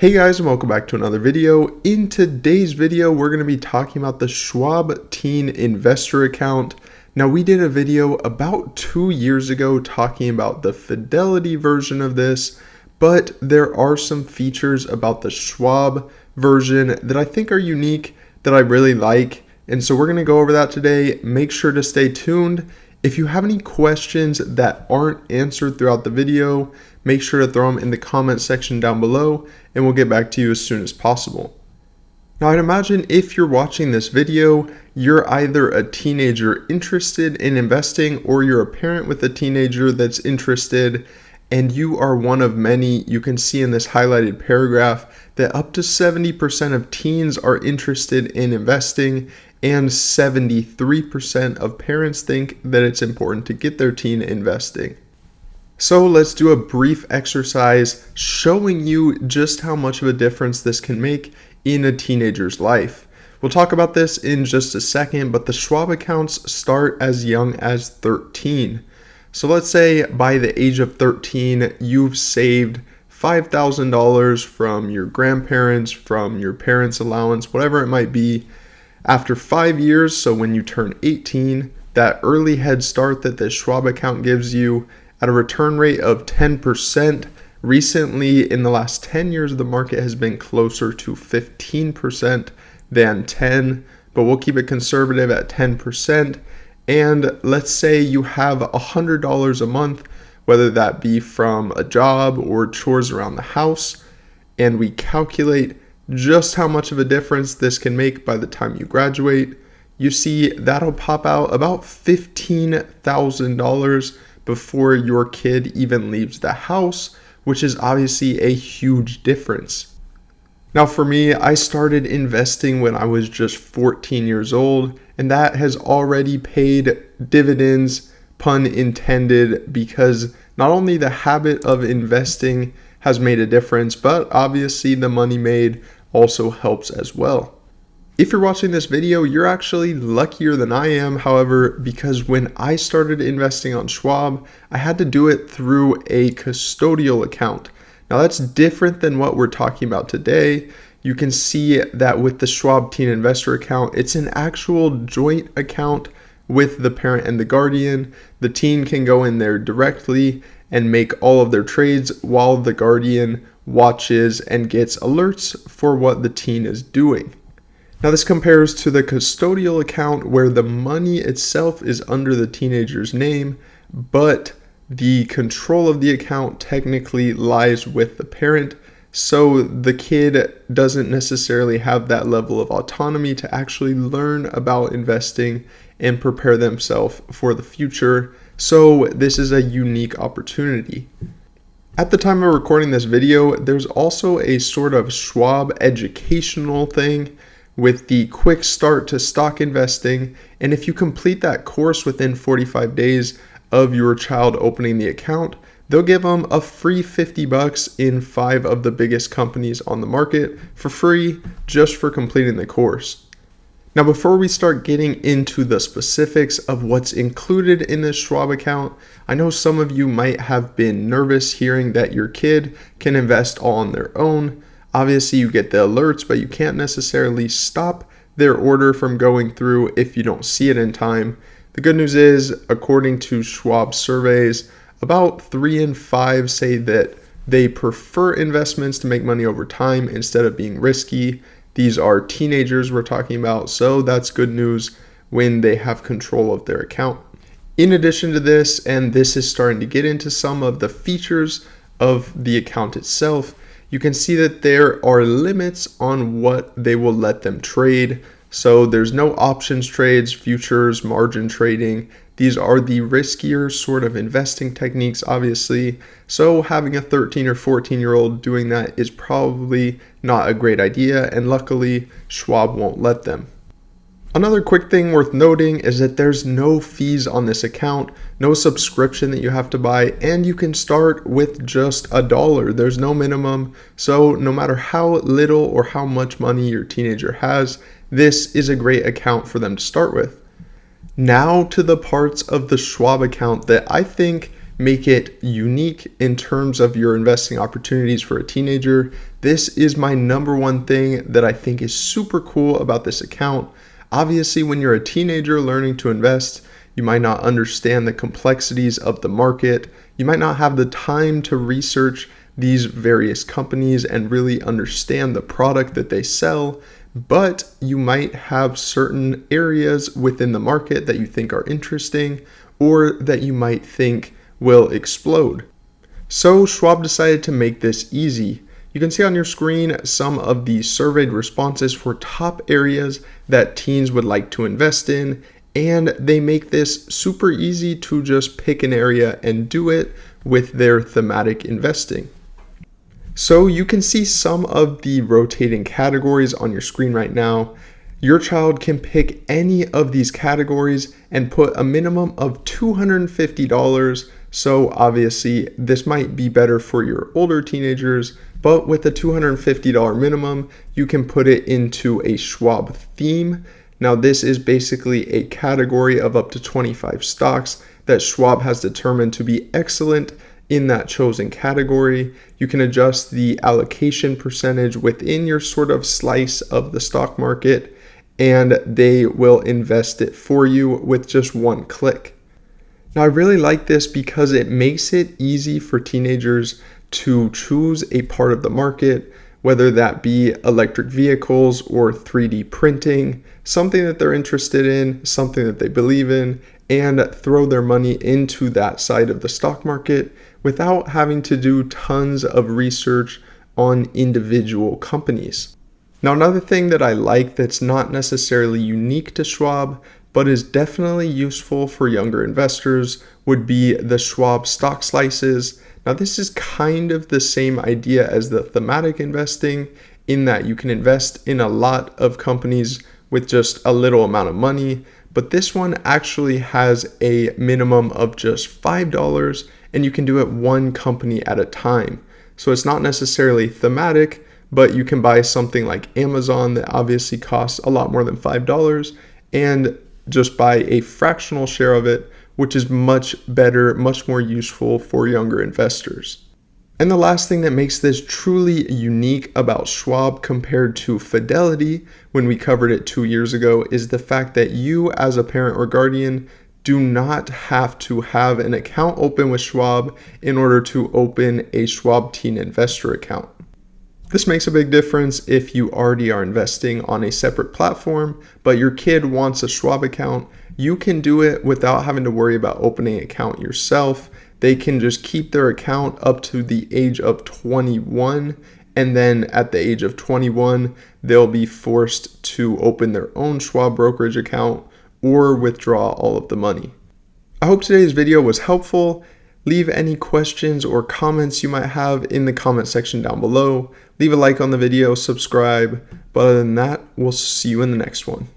Hey guys, and welcome back to another video. In today's video, we're going to be talking about the Schwab Teen Investor Account. Now, we did a video about 2 years ago talking about the Fidelity version of this, but there are some features about the Schwab version that I think are unique that I really like. And so we're going to go over that today. Make sure to stay tuned. If you have any questions that aren't answered throughout the video, make sure to throw them in the comment section down below and we'll get back to you as soon as possible. Now, I'd imagine if you're watching this video, you're either a teenager interested in investing or you're a parent with a teenager that's interested, and you are one of many. You can see in this highlighted paragraph that up to 70% of teens are interested in investing, and 73% of parents think that it's important to get their teen investing. So let's do a brief exercise showing you just how much of a difference this can make in a teenager's life. We'll talk about this in just a second, but the Schwab accounts start as young as 13. So let's say by the age of 13, you've saved $5,000 from your grandparents, from your parents' allowance, whatever it might be. After 5 years, so when you turn 18, that early head start that the Schwab account gives you at a return rate of 10%. Recently, in the last 10 years, the market has been closer to 15% than 10, but we'll keep it conservative at 10%. And let's say you have $100 a month, whether that be from a job or chores around the house, and we calculate just how much of a difference this can make by the time you graduate. You see that'll pop out about $15,000 before your kid even leaves the house, which is obviously a huge difference. Now for me, I started investing when I was just 14 years old, and that has already paid dividends, pun intended, because not only the habit of investing has made a difference, but obviously the money made also helps as well. If you're watching this video, you're actually luckier than I am, however, because when I started investing on Schwab, I had to do it through a custodial account. Now that's different than what we're talking about today. You can see that with the Schwab Teen Investor account, it's an actual joint account with the parent and the guardian. The teen can go in there directly and make all of their trades while the guardian watches and gets alerts for what the teen is doing. Now this compares to the custodial account where the money itself is under the teenager's name, but the control of the account technically lies with the parent. So the kid doesn't necessarily have that level of autonomy to actually learn about investing and prepare themselves for the future. So this is a unique opportunity. At the time of recording this video, there's also a sort of Schwab educational thing with the quick start to stock investing. And if you complete that course within 45 days of your child opening the account, they'll give them a free $50 in 5 of the biggest companies on the market for free just for completing the course. Now, before we start getting into the specifics of what's included in this Schwab account, I know some of you might have been nervous hearing that your kid can invest all on their own. Obviously, you get the alerts, but you can't necessarily stop their order from going through if you don't see it in time. The good news is, according to Schwab surveys, about 3 in 5 say that they prefer investments to make money over time instead of being risky. These are teenagers we're talking about, so that's good news when they have control of their account. In addition to this, and this is starting to get into some of the features of the account itself, you can see that there are limits on what they will let them trade. So there's no options trades, futures, margin trading. These are the riskier sort of investing techniques, obviously. So having a 13 or 14-year-old doing that is probably not a great idea, and luckily Schwab won't let them. Another quick thing worth noting is that there's no fees on this account, no subscription that you have to buy, and you can start with just $1. There's no minimum, so no matter how little or how much money your teenager has, this is a great account for them to start with. Now to the parts of the Schwab account that I think make it unique in terms of your investing opportunities for a teenager, this is my number one thing that I think is super cool about this account. Obviously, when you're a teenager learning to invest, you might not understand the complexities of the market. You might not have the time to research these various companies and really understand the product that they sell, but you might have certain areas within the market that you think are interesting or that you might think will explode. So Schwab decided to make this easy. You can see on your screen some of the surveyed responses for top areas that teens would like to invest in, and they make this super easy to just pick an area and do it with their thematic investing. So you can see some of the rotating categories on your screen right now. Your child can pick any of these categories and put a minimum of $250. So obviously this might be better for your older teenagers, but with a $250 minimum, you can put it into a Schwab theme. Now this is basically a category of up to 25 stocks that Schwab has determined to be excellent in that chosen category. You can adjust the allocation percentage within your sort of slice of the stock market, and they will invest it for you with just one click. Now I really like this because it makes it easy for teenagers to choose a part of the market, whether that be electric vehicles or 3D printing, something that they're interested in, something that they believe in, and throw their money into that side of the stock market without having to do tons of research on individual companies. Now, another thing that I like that's not necessarily unique to Schwab, but is definitely useful for younger investors would be the Schwab stock slices. Now, this is kind of the same idea as the thematic investing in that you can invest in a lot of companies with just a little amount of money, but this one actually has a minimum of just $5 and you can do it one company at a time. So it's not necessarily thematic, but you can buy something like Amazon that obviously costs a lot more than $5 and just buy a fractional share of it, which is much better, much more useful for younger investors. And the last thing that makes this truly unique about Schwab compared to Fidelity when we covered it 2 years ago is the fact that you as a parent or guardian do not have to have an account open with Schwab in order to open a Schwab Teen investor account. This makes a big difference if you already are investing on a separate platform, but your kid wants a Schwab account. You can do it without having to worry about opening an account yourself. They can just keep their account up to the age of 21, and then at the age of 21, they'll be forced to open their own Schwab brokerage account or withdraw all of the money. I hope today's video was helpful. Leave any questions or comments you might have in the comment section down below. Leave a like on the video, subscribe. But other than that, we'll see you in the next one.